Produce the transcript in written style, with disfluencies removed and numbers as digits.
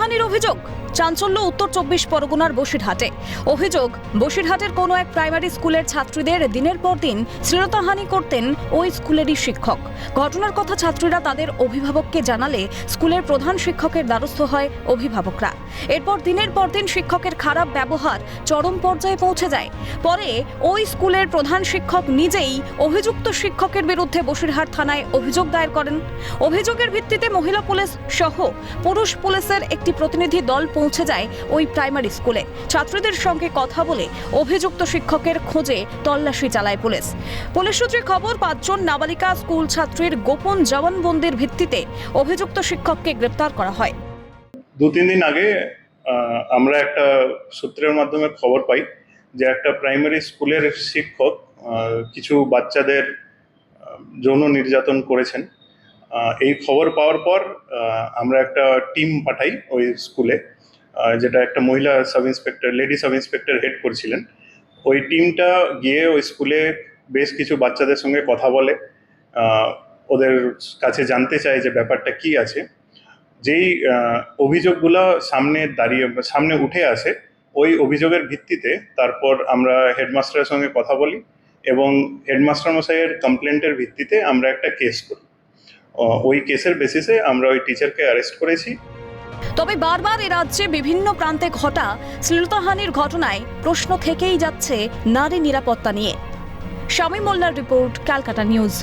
শ্লীলতাহানির অভিযোগ চাঞ্চল্য উত্তর 24 পরগনার বসিরহাটে। অভিযোগ, বসিরহাটের কোনো এক প্রাইমারি স্কুলের ছাত্রীদের দিনের পর দিন শ্লীলতাহানি করতেন ওই স্কুলেরই শিক্ষক। ঘটনার কথা ছাত্রীরা তাদের অভিভাবককে জানালে স্কুলের প্রধান শিক্ষকের দ্বারস্থ হয় অভিভাবকরা। এরপর দিনের পর দিন শিক্ষকের খারাপ ব্যবহার চরম পর্যায়ে পৌঁছে যায়। পরে ওই স্কুলের প্রধান শিক্ষক নিজেই অভিযুক্ত শিক্ষকের বিরুদ্ধে বসিরহাট থানায় অভিযোগ দায়ের করেন। অভিযোগের ভিত্তিতে মহিলা পুলিশ সহ পুরুষ পুলিশের একটি প্রতিনিধি দল পৌঁছে যায় ওই প্রাইমারি স্কুলে। ছাত্রীদের সঙ্গে কথা বলে অভিযুক্ত শিক্ষকের খোঁজে তল্লাশি চালায় পুলিশ। পুলিশ সূত্রে খবর, 5 জন নাবালিকা স্কুল ছাত্রীর গোপন জবানবন্দির ভিত্তিতে অভিযুক্ত শিক্ষককে গ্রেপ্তার করা হয়। 2-3 দিন আগে আমরা একটা সূত্রের মাধ্যমে খবর পাই যে একটা প্রাইমারি স্কুলের শিক্ষক কিছু বাচ্চাদের যৌন নির্যাতন করেছেন। এই খবর পাওয়ার পর আমরা একটা টিম পাঠাই ওই স্কুলে, যেটা একটা মহিলা sub inspector, lady sub inspector head করছিলেন। ওই টিমটা গিয়ে ওই স্কুলে বেশ কিছু বাচ্চাদের সঙ্গে কথা বলে, ওদের কাছে জানতে চায় যে ব্যাপারটা কি আছে। যেই অভিযোগগুলো সামনে উঠে আসে, ওই অভিযোগের ভিত্তিতে তারপর আমরা হেডমাস্টারের সঙ্গে কথা বলি এবং হেডমাস্টার মশাইয়ের কমপ্লেন্টের ভিত্তিতে আমরা একটা কেস করি। ওই কেসের বেসিসে আমরা ওই টিচারকে অ্যারেস্ট করেছি। তবে বারবার এ রাজ্যে বিভিন্ন প্রান্তে ঘটা শ্লীলতাহানির ঘটনায় প্রশ্ন থেকেই যাচ্ছে নারী নিরাপত্তা নিয়ে। শামীম মোল্লার রিপোর্ট, ক্যালকাটা নিউজ।